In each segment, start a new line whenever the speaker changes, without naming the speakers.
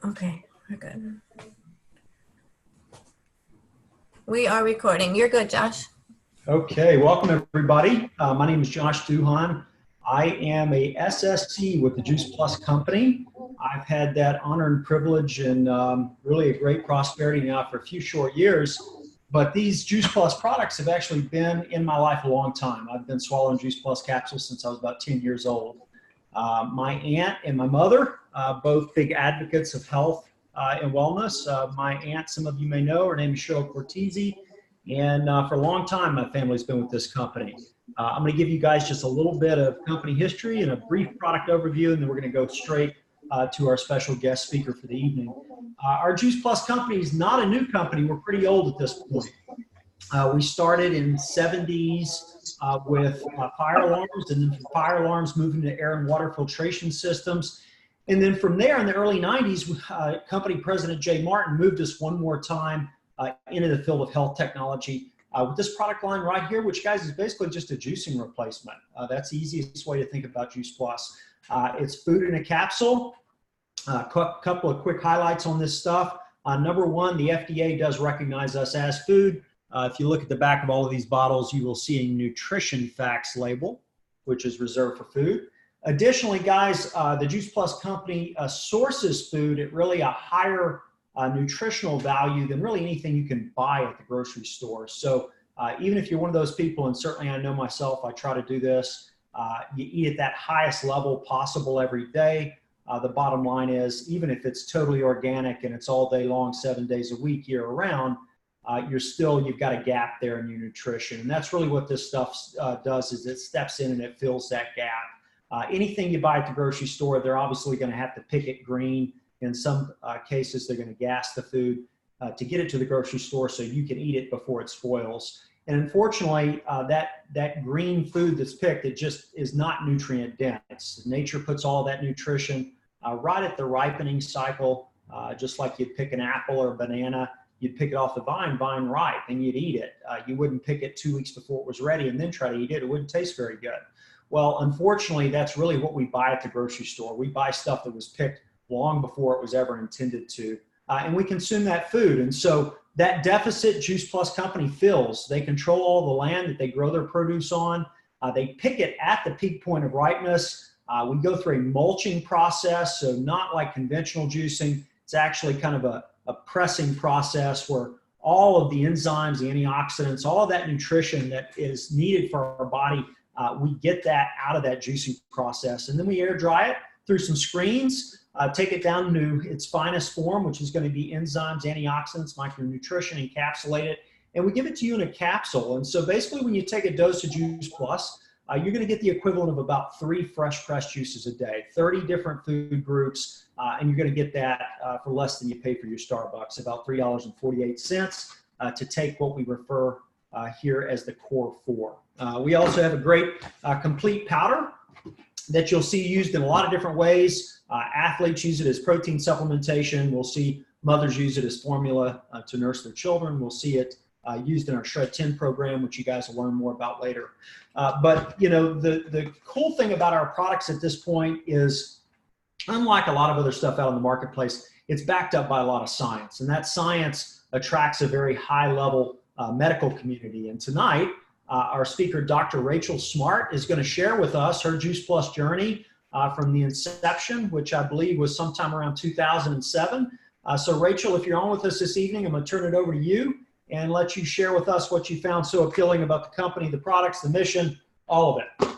Okay, we're good. We are recording. You're good, Josh.
Okay, welcome everybody. My name is Josh Duhan. I am a SSC with the Juice Plus company. I've had that honor and privilege and really a great prosperity now for a few short years. But these Juice Plus products have actually been in my life a long time. I've been swallowing Juice Plus capsules since I was about 10 years old. My aunt and my mother, both big advocates of health and wellness. My aunt, some of you may know, her name is Cheryl Cortese. And for a long time, my family's been with this company. I'm going to give you guys just a little bit of company history and a brief product overview, and then we're going to go straight to our special guest speaker for the evening. Our Juice Plus company is not a new company. We're pretty old at this point. We started in 70s with fire alarms, and then from fire alarms moving to air and water filtration systems. And then from there in the early 90s, company president Jay Martin moved us one more time into the field of health technology with this product line right here, which, guys, is basically just a juicing replacement. That's the easiest way to think about Juice Plus. It's food in a capsule. A couple of quick highlights on this stuff. Number one, the FDA does recognize us as food. If you look at the back of all of these bottles, you will see a nutrition facts label, which is reserved for food. Additionally, guys, the Juice Plus company sources food at really a higher nutritional value than really anything you can buy at the grocery store. So even if you're one of those people, and certainly I know myself, I try to do this, you eat at that highest level possible every day. The bottom line is, even if it's totally organic and it's all day long, 7 days a week, year round, you've got a gap there in your nutrition. And that's really what this stuff does, is it steps in and it fills that gap. Anything you buy at the grocery store, they're obviously going to have to pick it green. In some cases, they're going to gas the food to get it to the grocery store so you can eat it before it spoils. And unfortunately, that green food that's picked, it just is not nutrient dense. Nature puts all that nutrition right at the ripening cycle, just like you'd pick an apple or a banana. You'd pick it off the vine ripe, and you'd eat it. You wouldn't pick it 2 weeks before it was ready and then try to eat it. It wouldn't taste very good. Well, unfortunately, that's really what we buy at the grocery store. We buy stuff that was picked long before it was ever intended to, and we consume that food. And so that deficit Juice Plus company fills. They control all the land that they grow their produce on. They pick it at the peak point of ripeness. We go through a mulching process, so not like conventional juicing. It's actually kind of a pressing process where all of the enzymes, the antioxidants, all of that nutrition that is needed for our body, we get that out of that juicing process. And then we air dry it through some screens, take it down to its finest form, which is going to be enzymes, antioxidants, micronutrition, encapsulate it, and we give it to you in a capsule. And so basically, when you take a dose of Juice Plus, you're going to get the equivalent of about 3 fresh pressed juices a day, 30 different food groups, and you're going to get that for less than you pay for your Starbucks, about $3.48 to take what we refer here as the Core 4. We also have a great complete powder that you'll see used in a lot of different ways. Athletes use it as protein supplementation. We'll see mothers use it as formula to nurse their children. We'll see it used in our Shred 10 program, which you guys will learn more about later. But you know, the cool thing about our products at this point is, unlike a lot of other stuff out in the marketplace, it's backed up by a lot of science, and that science attracts a very high level medical community. And tonight, our speaker, Dr. Rachel Smartt, is going to share with us her Juice Plus journey from the inception, which I believe was sometime around 2007. So Rachel, if you're on with us this evening, I'm going to turn it over to you and let you share with us what you found so appealing about the company, the products, the mission, all of it.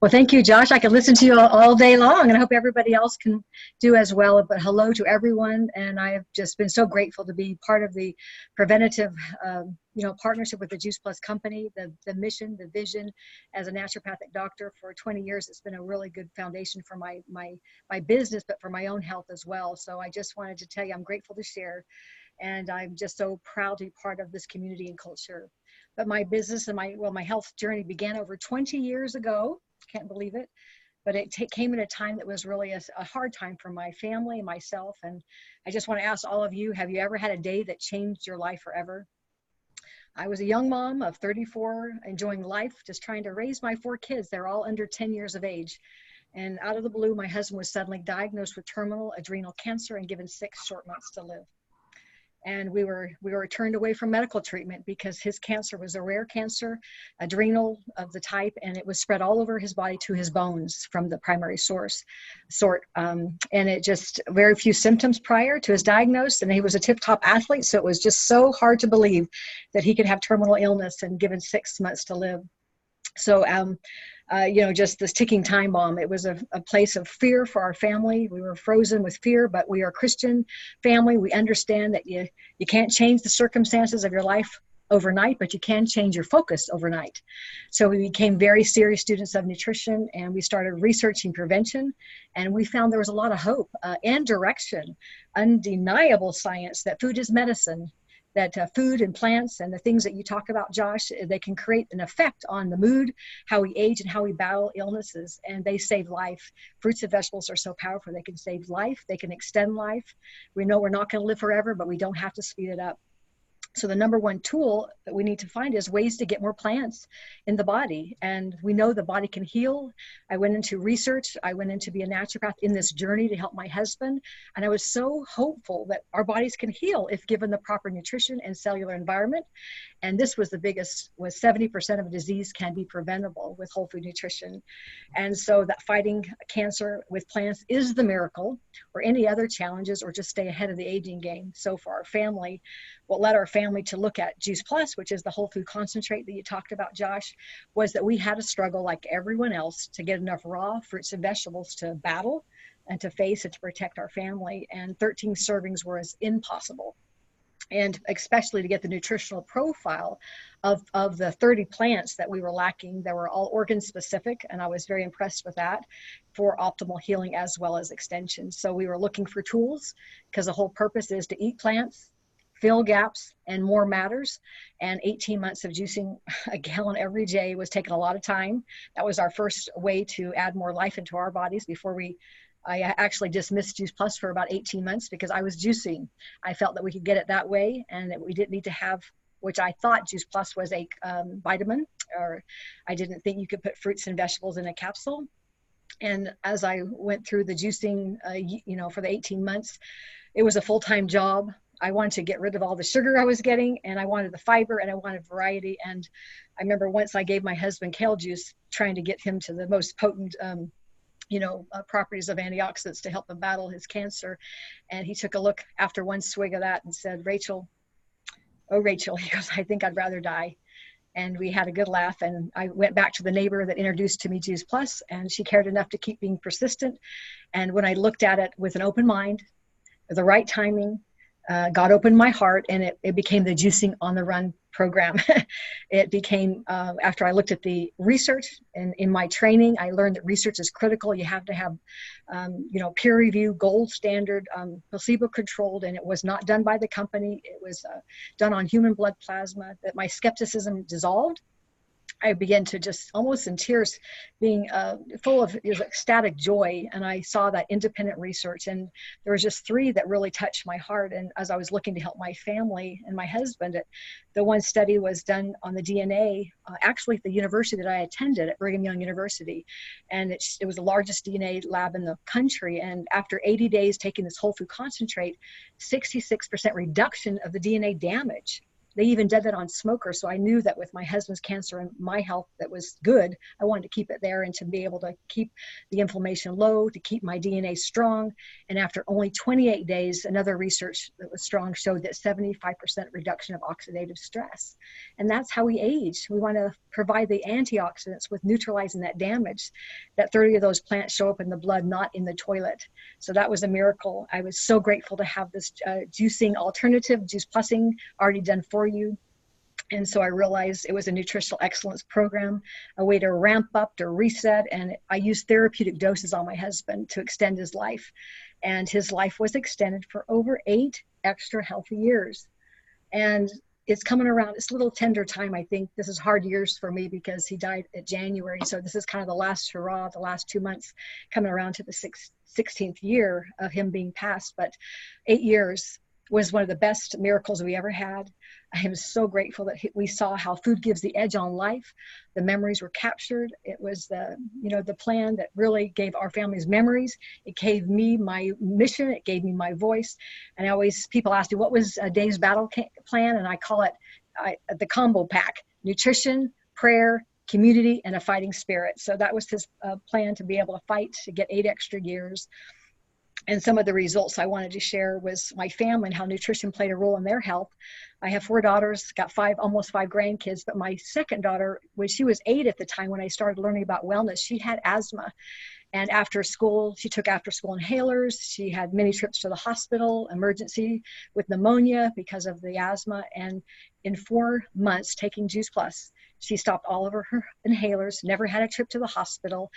Well, thank you, Josh. I could listen to you all day long, and I hope everybody else can do as well. But hello to everyone, and I have just been so grateful to be part of the preventative, partnership with the Juice Plus company, the mission, the vision. As a naturopathic doctor for 20 years, it's been a really good foundation for my business, but for my own health as well. So I just wanted to tell you I'm grateful to share, and I'm just so proud to be part of this community and culture. But my business and my health journey began over 20 years ago. Can't believe it. But it came at a time that was really a hard time for my family and myself. And I just want to ask all of you, have you ever had a day that changed your life forever? I was a young mom of 34, enjoying life, just trying to raise my 4 kids. They're all under 10 years of age. And out of the blue, my husband was suddenly diagnosed with terminal adrenal cancer and given 6 short months to live. And we were turned away from medical treatment because his cancer was a rare cancer, adrenal of the type, and it was spread all over his body to his bones from the primary sort. And it just very few symptoms prior to his diagnosis, and he was a tip-top athlete, so it was just so hard to believe that he could have terminal illness and given 6 months to live. So, just this ticking time bomb. It was a place of fear for our family. We were frozen with fear, but we are a Christian family. We understand that you can't change the circumstances of your life overnight, but you can change your focus overnight. So we became very serious students of nutrition, and we started researching prevention, and we found there was a lot of hope and direction, undeniable science that food is medicine, that food and plants and the things that you talk about, Josh, they can create an effect on the mood, how we age, and how we battle illnesses, and they save life. Fruits and vegetables are so powerful. They can save life. They can extend life. We know we're not going to live forever, but we don't have to speed it up. So the number one tool that we need to find is ways to get more plants in the body. And we know the body can heal. I went into research. I went into be a naturopath in this journey to help my husband. And I was so hopeful that our bodies can heal if given the proper nutrition and cellular environment. And this was the biggest, was 70% of disease can be preventable with whole food nutrition. And so that fighting cancer with plants is the miracle, or any other challenges, or just stay ahead of the aging game. So for our family, what led our family to look at Juice Plus, which is the whole food concentrate that you talked about, Josh, was that we had a struggle like everyone else to get enough raw fruits and vegetables to battle and to face and to protect our family. And 13 servings was impossible. And especially to get the nutritional profile of the 30 plants that we were lacking. They were all organ specific, and I was very impressed with that for optimal healing as well as extension. So we were looking for tools, because the whole purpose is to eat plants, fill gaps, and more matters. And 18 months of juicing a gallon every day was taking a lot of time. That was our first way to add more life into our bodies before I actually dismissed Juice Plus for about 18 months because I was juicing. I felt that we could get it that way, and that we didn't need to have, which I thought Juice Plus was a vitamin, or I didn't think you could put fruits and vegetables in a capsule. And as I went through the juicing, for the 18 months, it was a full-time job. I wanted to get rid of all the sugar I was getting, and I wanted the fiber, and I wanted variety. And I remember once I gave my husband kale juice, trying to get him to the most potent properties of antioxidants to help him battle his cancer. And he took a look after one swig of that and said, Rachel, he goes, I think I'd rather die. And we had a good laugh. And I went back to the neighbor that introduced to me Juice Plus, and she cared enough to keep being persistent. And when I looked at it with an open mind, the right timing, God opened my heart, and it became the Juicing on the Run program. It became, after I looked at the research, and in my training, I learned that research is critical. You have to have, peer review, gold standard, placebo-controlled, and it was not done by the company. It was done on human blood plasma. That my skepticism dissolved. I began to just almost in tears, being full of ecstatic joy. And I saw that independent research, and there was just 3 that really touched my heart. And as I was looking to help my family and my husband, the one study was done on the DNA, actually at the university that I attended at Brigham Young University. And it was the largest DNA lab in the country. And after 80 days taking this whole food concentrate, 66% reduction of the DNA damage. They even did that on smokers. So I knew that with my husband's cancer and my health, that was good. I wanted to keep it there and to be able to keep the inflammation low, to keep my DNA strong. And after only 28 days, another research that was strong showed that 75% reduction of oxidative stress. And that's how we age. We want to provide the antioxidants with neutralizing that damage. That 30 of those plants show up in the blood, not in the toilet. So that was a miracle. I was so grateful to have this juicing alternative, Juice Plusing, already done for you. And so I realized it was a nutritional excellence program, a way to ramp up, to reset. And I used therapeutic doses on my husband to extend his life. And his life was extended for over 8 extra healthy years. And it's coming around. It's a little tender time. I think this is hard years for me because he died in January. So this is kind of the last hurrah, the last 2 months coming around to the 16th year of him being passed. But 8 years was one of the best miracles we ever had. I am so grateful that we saw how food gives the edge on life. The memories were captured. It was the, you know, the plan that really gave our families memories. It gave me my mission. It gave me my voice. And I always, people ask me, what was Dave's battle plan? And I call it the combo pack: nutrition, prayer, community, and a fighting spirit. So that was his plan, to be able to fight, to get 8 extra years. And some of the results I wanted to share was my family and how nutrition played a role in their health. I have 4 daughters, got almost 5 grandkids, but my second daughter, when she was 8 at the time when I started learning about wellness, she had asthma. And after school, she took after school inhalers. She had many trips to the hospital, emergency with pneumonia because of the asthma. And in 4 months taking Juice Plus, she stopped all of her inhalers, never had a trip to the hospital.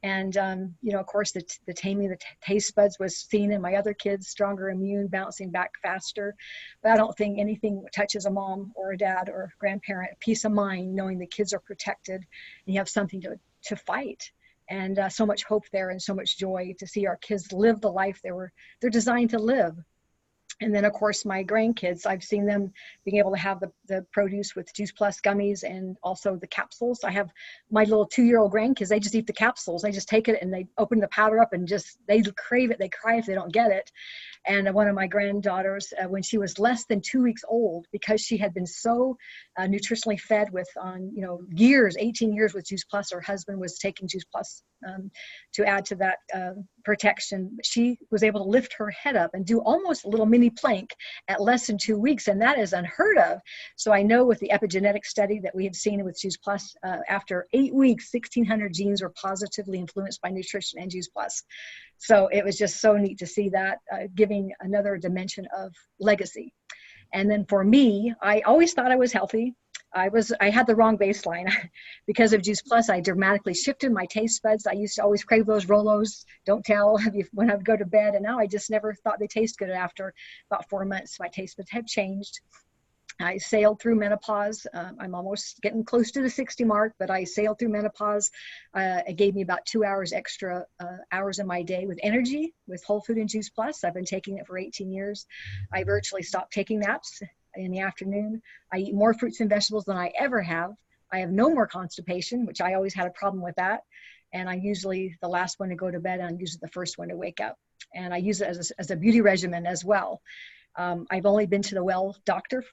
And, you know, of course, the taming the taste buds was seen in my other kids: stronger immune, bouncing back faster. But I don't think anything touches a mom or a dad or a grandparent, peace of mind, knowing the kids are protected and you have something to fight. And so much hope there, and so much joy to see our kids live the life they're designed to live. And then, of course, my grandkids, I've seen them being able to have the produce with Juice Plus gummies and also the capsules. I have my little 2-year-old grandkids, they just eat the capsules. They just take it and they open the powder up and they crave it. They cry if they don't get it. And one of my granddaughters, when she was less than 2 weeks old, because she had been so nutritionally fed with, you know, 18 years with Juice Plus, her husband was taking Juice Plus to add to that protection. She was able to lift her head up and do almost a little mini plank at less than 2 weeks, and that is unheard of. So I know with the epigenetic study that we have seen with Juice Plus, after 8 weeks, 1,600 genes were positively influenced by nutrition and Juice Plus. So it was just so neat to see that, giving another dimension of legacy. And then for me, I always thought I was healthy. I had the wrong baseline. Because of Juice Plus, I dramatically shifted my taste buds. I used to always crave those Rolos, don't tell, when I would go to bed. And now I just never thought they taste good. After about 4 months, my taste buds have changed. I sailed through menopause. I'm almost getting close to the 60 mark, but I sailed through menopause. It gave me about 2 hours extra hours in my day with energy, with Whole Food and Juice Plus. I've been taking it for 18 years. I virtually stopped taking naps in the afternoon. I eat more fruits and vegetables than I ever have. I have no more constipation, which I always had a problem with that. And I'm usually the last one to go to bed, and I'm usually the first one to wake up. And I use it as a beauty regimen as well. I've only been to the well doctor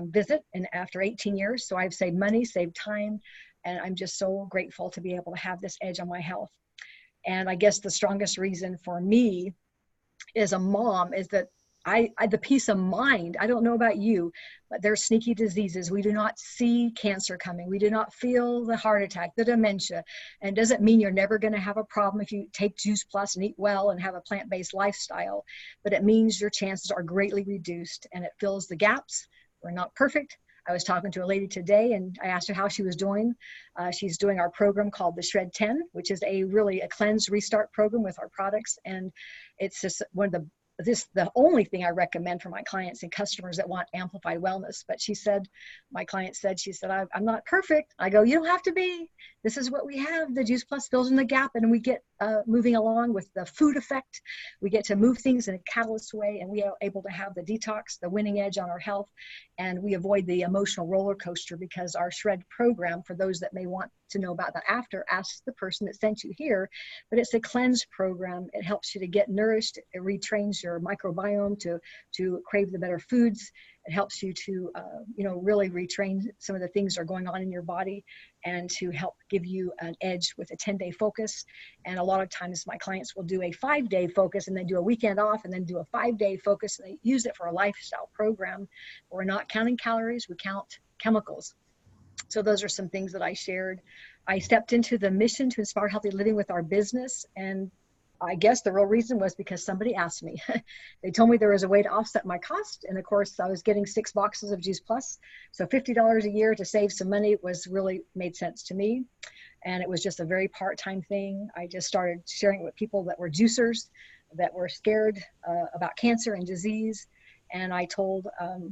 visit and after 18 years. So I've saved money, saved time, and I'm just so grateful to be able to have this edge on my health. And I guess the strongest reason for me as a mom is that the peace of mind. I don't know about you, but there's sneaky diseases. We do not see cancer coming. We do not feel the heart attack, the dementia. And it doesn't mean you're never going to have a problem if you take Juice Plus and eat well and have a plant-based lifestyle, but it means your chances are greatly reduced, and it fills the gaps. We're not perfect. I was talking to a lady today, and I asked her how she was doing. She's doing our program called the Shred 10, which is a cleanse restart program with our products. And it's just the only thing I recommend for my clients and customers that want amplified wellness. But my client said, I'm not perfect. I go, you don't have to be. This is what we have. The Juice Plus fills in the gap, and we get moving along with the food effect. We get to move things in a catalyst way, and we are able to have the detox, the winning edge on our health, and we avoid the emotional roller coaster, because our Shred program, for those that may want to know about that after, ask the person that sent you here, but it's a cleanse program. It helps you to get nourished. It retrains your microbiome to crave the better foods. It helps you to, really retrain some of the things that are going on in your body, and to help give you an edge with a 10-day focus. And a lot of times my clients will do a 5-day focus and then do a weekend off and then do a 5-day focus. And they use it for a lifestyle program. We're not counting calories, we count chemicals. So those are some things that I shared. I stepped into the mission to inspire healthy living with our business. And I guess the real reason was because somebody asked me. They told me there was a way to offset my cost. And of course, I was getting 6 boxes of Juice Plus. So $50 a year to save some money really made sense to me. And it was just a very part-time thing. I just started sharing it with people that were juicers, that were scared about cancer and disease. And I told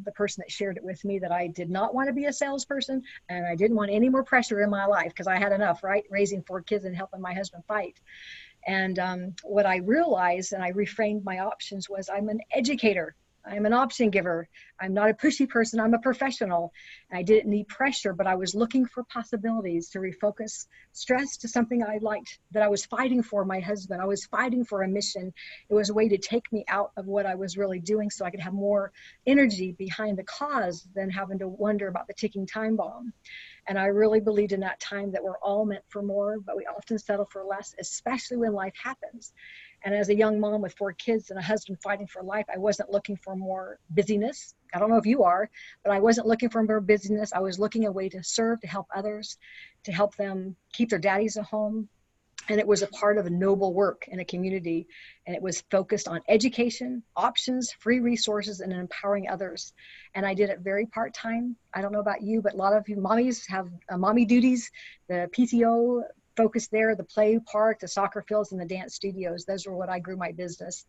the person that shared it with me that I did not want to be a salesperson, and I didn't want any more pressure in my life, because I had enough, right? Raising 4 kids and helping my husband fight. And what I realized, and I reframed my options, was I'm an educator. I'm an option giver. I'm not a pushy person. I'm a professional. I didn't need pressure, but I was looking for possibilities to refocus stress to something I liked, that I was fighting for my husband. I was fighting for a mission. It was a way to take me out of what I was really doing so I could have more energy behind the cause than having to wonder about the ticking time bomb. And I really believed in that time that we're all meant for more, but we often settle for less, especially when life happens. And as a young mom with 4 kids and a husband fighting for life, I wasn't looking for more busyness. I don't know if you are, but I wasn't looking for more busyness. I was looking a way to serve, to help others, to help them keep their daddies at home. And it was a part of a noble work in a community. And it was focused on education, options, free resources, and empowering others. And I did it very part-time. I don't know about you, but a lot of you mommies have mommy duties, the PTO focus there, the play park, the soccer fields, and the dance studios. Those were what I grew my business.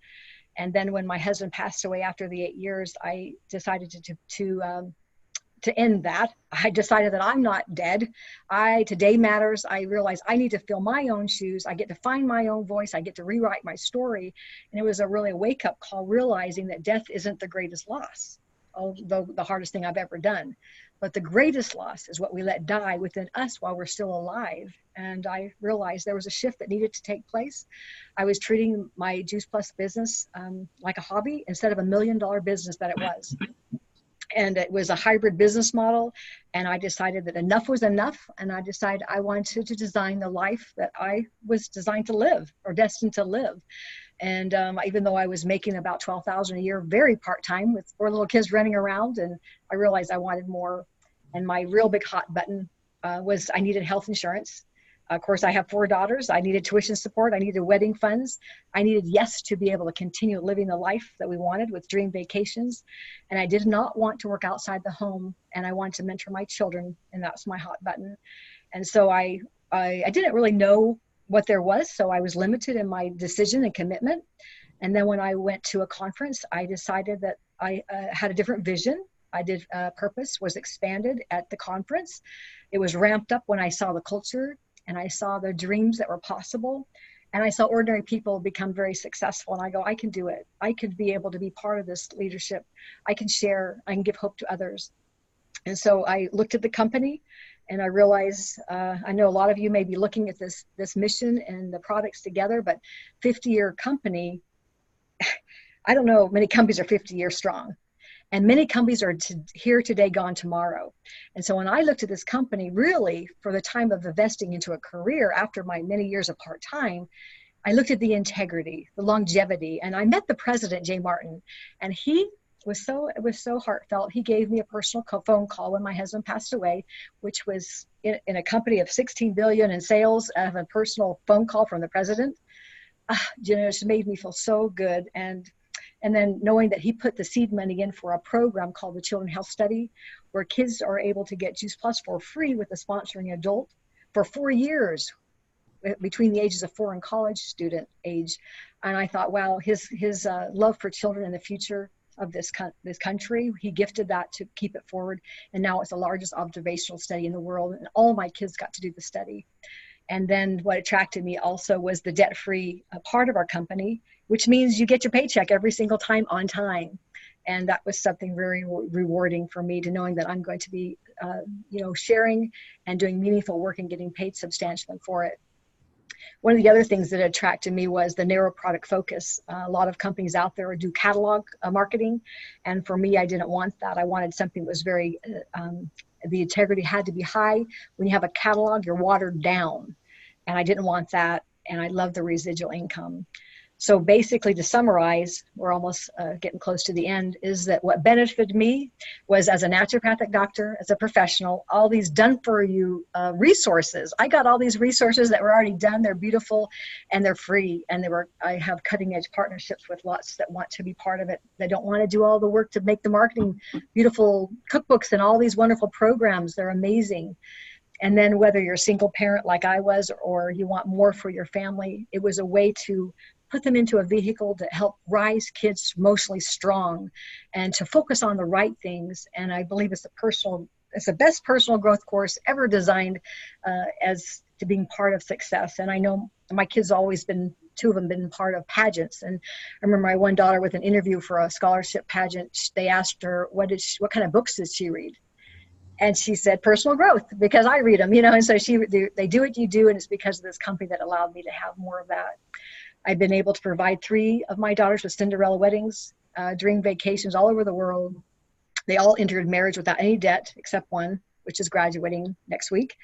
And then when my husband passed away after the 8 years, I decided to end that. I decided that I'm not dead. Today matters. I realized I need to fill my own shoes. I get to find my own voice. I get to rewrite my story. And it was a really wake-up call, realizing that death isn't the greatest loss, although the hardest thing I've ever done. But the greatest loss is what we let die within us while we're still alive. And I realized there was a shift that needed to take place. I was treating my Juice Plus business like a hobby instead of $1 million business that it was. And it was a hybrid business model. And I decided that enough was enough. And I decided I wanted to design the life that I was designed to live, or destined to live. And even though I was making about $12,000 a year, very part-time with 4 little kids running around, and I realized I wanted more. And my real big hot button was I needed health insurance. Of course, I have 4 daughters. I needed tuition support. I needed wedding funds. I needed, yes, to be able to continue living the life that we wanted with dream vacations. And I did not want to work outside the home, and I wanted to mentor my children, and that's my hot button. And so I didn't really know what there was, so I was limited in my decision and commitment. And then when I went to a conference, I decided that I had a different vision. Purpose was expanded at the conference. It was ramped up when I saw the culture and I saw the dreams that were possible. And I saw ordinary people become very successful. And I go, I can do it. I could be able to be part of this leadership. I can share, I can give hope to others. And so I looked at the company and I realized, I know a lot of you may be looking at this mission and the products together, but 50-year company, I don't know, many companies are 50 years strong. And many companies are here today, gone tomorrow. And so when I looked at this company, really for the time of investing into a career after my many years of part-time, I looked at the integrity, the longevity, and I met the president, Jay Martin, and it was so heartfelt. He gave me a personal phone call when my husband passed away, which was in a company of 16 billion in sales. I have a personal phone call from the president. It just made me feel so good. And then knowing that he put the seed money in for a program called the Children Health Study, where kids are able to get Juice Plus for free with a sponsoring adult for 4 years between the ages of 4 and college student age. And I thought, wow, his love for children and the future of this country, he gifted that to keep it forward. And now it's the largest observational study in the world. And all my kids got to do the study. And then what attracted me also was the debt-free part of our company, which means you get your paycheck every single time on time. And that was something very rewarding for me, to knowing that I'm going to be, sharing and doing meaningful work and getting paid substantially for it. One of the other things that attracted me was the narrow product focus. A lot of companies out there do catalog marketing. And for me, I didn't want that. I wanted something that was very, the integrity had to be high. When you have a catalog, you're watered down. And I didn't want that. And I love the residual income. So basically, to summarize, we're almost getting close to the end, is that what benefited me was, as a naturopathic doctor, as a professional, all these done-for-you resources. I got all these resources that were already done. They're beautiful and they're free. And I have cutting-edge partnerships with lots that want to be part of it. They don't want to do all the work to make the marketing, beautiful cookbooks and all these wonderful programs. They're amazing. And then whether you're a single parent like I was, or you want more for your family, it was a way to put them into a vehicle to help rise kids emotionally strong and to focus on the right things. And I believe it's the best personal growth course ever designed as to being part of success. And I know my kids always been, two of them been part of pageants. And I remember my one daughter with an interview for a scholarship pageant, they asked her, what kind of books does she read? And she said, personal growth, because I read them, and so they do what you do. And it's because of this company that allowed me to have more of that. I've been able to provide 3 of my daughters with Cinderella weddings, dream vacations all over the world. They all entered marriage without any debt, except one, which is graduating next week.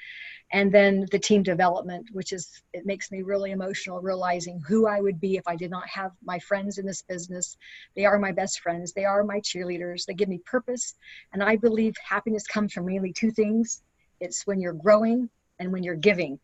And then the team development, it makes me really emotional, realizing who I would be if I did not have my friends in this business. They are my best friends. They are my cheerleaders. They give me purpose. And I believe happiness comes from mainly 2 things. It's when you're growing and when you're giving.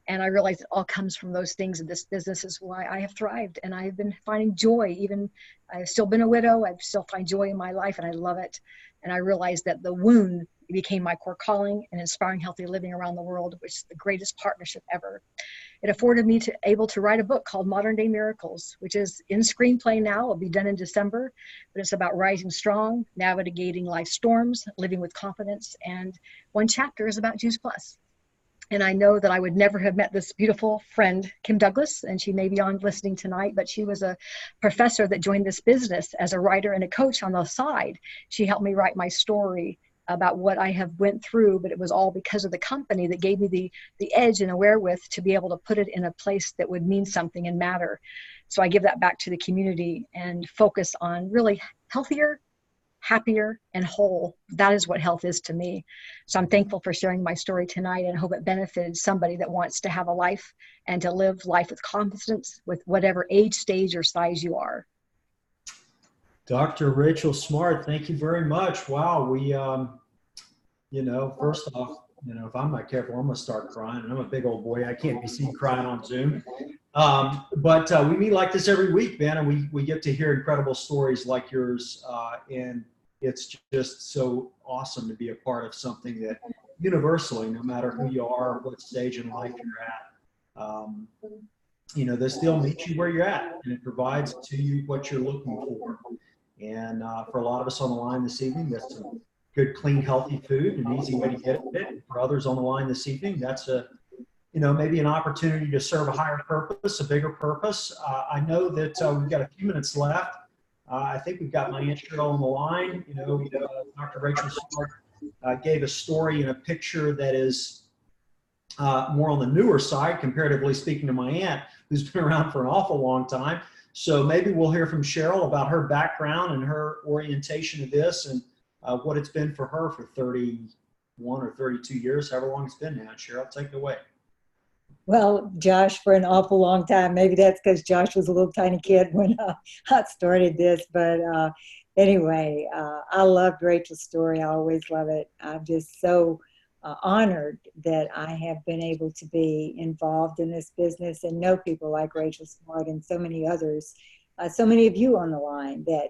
And I realize it all comes from those things. And this business is why I have thrived. And I've been finding joy. Even I've still been a widow. I still find joy in my life, and I love it. And I realized that the wound became my core calling, and inspiring healthy living around the world, which is the greatest partnership ever. It afforded me able to write a book called Modern Day Miracles, which is in screenplay now. It'll be done in December, but it's about rising strong, navigating life's storms, living with confidence. And one chapter is about Juice Plus. And I know that I would never have met this beautiful friend, Kim Douglas, and she may be on listening tonight, but she was a professor that joined this business as a writer and a coach on the side. She helped me write my story about what I have went through, but it was all because of the company that gave me the edge and a wherewith to be able to put it in a place that would mean something and matter. So I give that back to the community and focus on really healthier, happier, and whole. That is what health is to me. So I'm thankful for sharing my story tonight, and hope it benefited somebody that wants to have a life and to live life with confidence, with whatever age, stage, or size you are.
Dr. Rachel Smartt, thank you very much. Wow, we, first off, if I'm not careful, I'm going to start crying. And I'm a big old boy. I can't be seen crying on Zoom. But we meet like this every week, man, and we get to hear incredible stories like yours. And it's just so awesome to be a part of something that universally, no matter who you are, what stage in life you're at, this still meets you where you're at, and it provides to you what you're looking for. And for a lot of us on the line this evening, that's some good, clean, healthy food, an easy way to get it. For others on the line this evening, that's maybe an opportunity to serve a higher purpose, a bigger purpose. I know that we've got a few minutes left. I think we've got my Aunt Cheryl on the line. Dr. Rachel Smartt gave a story and a picture that is more on the newer side, comparatively speaking, to my aunt, who's been around for an awful long time. So maybe we'll hear from Cheryl about her background and her orientation to this, and what it's been for her for 31 or 32 years, however long it's been now. Cheryl, take it away.
Well, Josh, for an awful long time. Maybe that's because Josh was a little tiny kid when I started this. But anyway, I loved Rachel's story. I always love it. I'm just so honored that I have been able to be involved in this business and know people like Rachel Smartt and so many others, so many of you on the line, that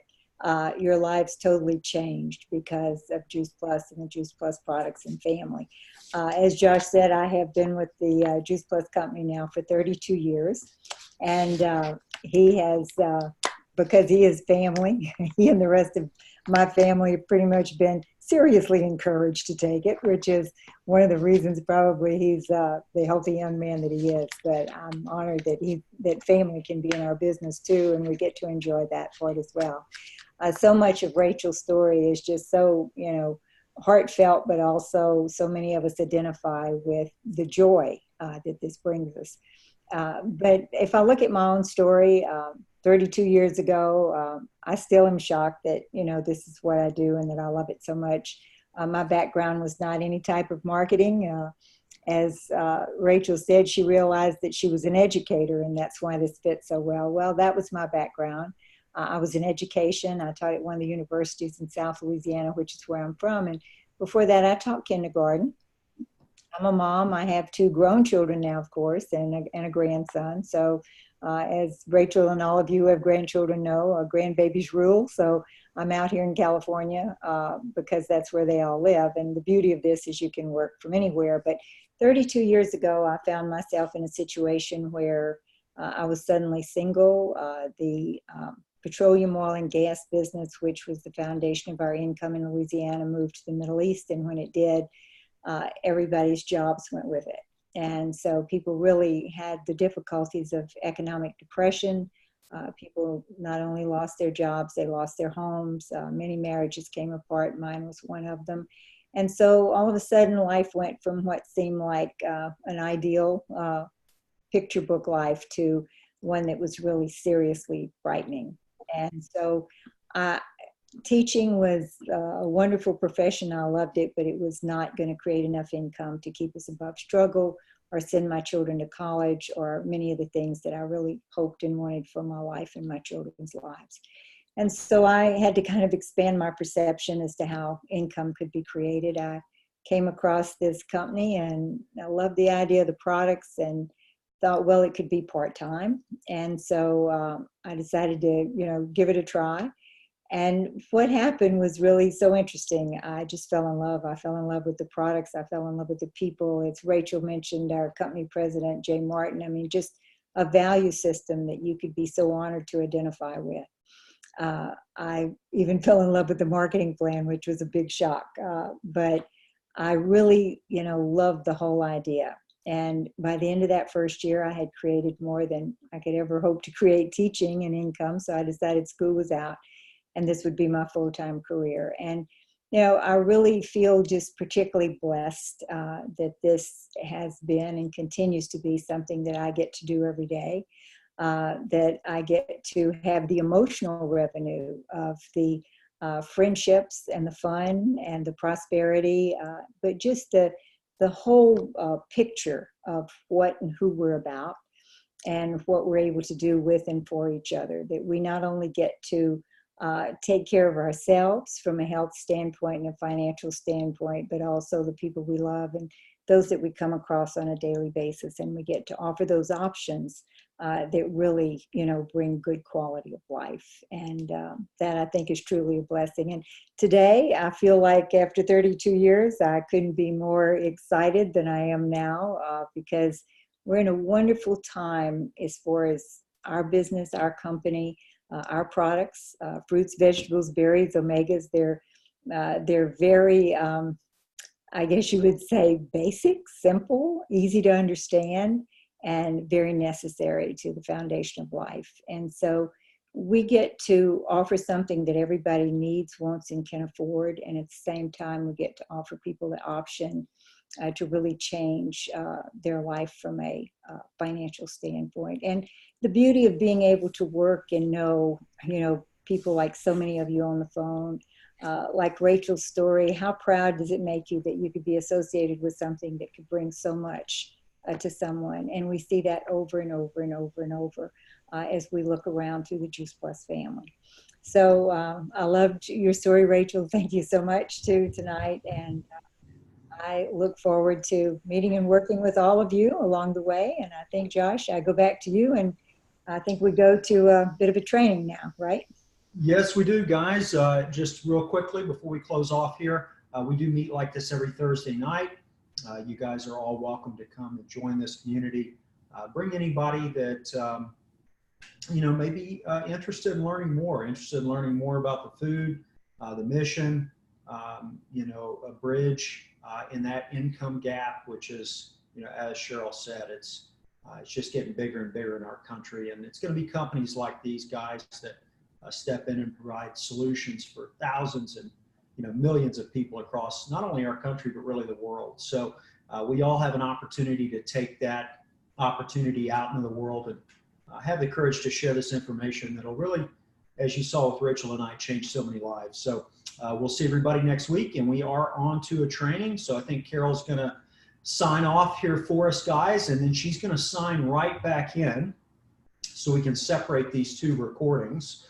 your lives totally changed because of Juice Plus and the Juice Plus products and family. As Josh said, I have been with the Juice Plus company now for 32 years. And he has, because he is family, he and the rest of my family have pretty much been seriously encouraged to take it, which is one of the reasons probably he's the healthy young man that he is. But I'm honored that family can be in our business too, and we get to enjoy that part as well. So much of Rachel's story is just so, heartfelt, but also so many of us identify with the joy that this brings us. But if I look at my own story, 32 years ago, I still am shocked that, this is what I do and that I love it so much. My background was not any type of marketing. As Rachel said, she realized that she was an educator, and that's why this fits so well. Well, that was my background. I was in education. I taught at one of the universities in South Louisiana, which is where I'm from. And before that, I taught kindergarten. I'm a mom. I have 2 grown children now, of course, and a grandson. So as Rachel and all of you who have grandchildren know, grandbabies rule. So I'm out here in California because that's where they all live. And the beauty of this is you can work from anywhere. But 32 years ago, I found myself in a situation where I was suddenly single. The petroleum, oil, and gas business, which was the foundation of our income in Louisiana, moved to the Middle East. And when it did, everybody's jobs went with it. And so people really had the difficulties of economic depression. People not only lost their jobs, they lost their homes. Many marriages came apart. Mine was one of them. And so all of a sudden life went from what seemed like an ideal picture book life to one that was really seriously frightening. And so teaching was a wonderful profession. I loved it, but it was not going to create enough income to keep us above struggle or send my children to college or many of the things that I really hoped and wanted for my life and my children's lives. And so I had to kind of expand my perception as to how income could be created. I came across this company and I loved the idea of the products and thought, well, it could be part-time. And so I decided to, give it a try. And what happened was really so interesting. I just fell in love. I fell in love with the products. I fell in love with the people. It's Rachel mentioned our company president, Jay Martin. I mean, just a value system that you could be so honored to identify with. I even fell in love with the marketing plan, which was a big shock. But I really, loved the whole idea. And by the end of that first year, I had created more than I could ever hope to create teaching and income. So I decided school was out and this would be my full-time career. And, I really feel just particularly blessed that this has been and continues to be something that I get to do every day, that I get to have the emotional revenue of the friendships and the fun and the prosperity, but just the whole picture of what and who we're about and what we're able to do with and for each other, that we not only get to take care of ourselves from a health standpoint and a financial standpoint, but also the people we love and those that we come across on a daily basis. And we get to offer those options that really, bring good quality of life. And that I think is truly a blessing. And today I feel like after 32 years, I couldn't be more excited than I am now because we're in a wonderful time as far as our business, our company, our products, fruits, vegetables, berries, omegas. They're very, I guess you would say, basic, simple, easy to understand, and very necessary to the foundation of life. And so we get to offer something that everybody needs, wants, and can afford. And at the same time, we get to offer people the option to really change their life from a financial standpoint. And the beauty of being able to work and know, people like so many of you on the phone, like Rachel's story, how proud does it make you that you could be associated with something that could bring so much to someone? And we see that over and over and over and over as we look around through the Juice Plus family. So I loved your story, Rachel. Thank you so much tonight. And I look forward to meeting and working with all of you along the way. And I think, Josh, I go back to you, and I think we go to a bit of a training now, right?
Yes, we do, guys. Just real quickly before we close off here, we do meet like this every Thursday night. You guys are all welcome to come and join this community. Bring anybody that, may be interested in learning more about the food, the mission, a bridge in that income gap, which is, as Cheryl said, it's just getting bigger and bigger in our country. And it's going to be companies like these guys that step in and provide solutions for thousands and millions of people across not only our country, but really the world. So we all have an opportunity to take that opportunity out into the world and have the courage to share this information that'll really, as you saw with Rachel and I, change so many lives. So we'll see everybody next week, and we are on to a training. So I think Carol's going to sign off here for us, guys, and then she's going to sign right back in so we can separate these two recordings.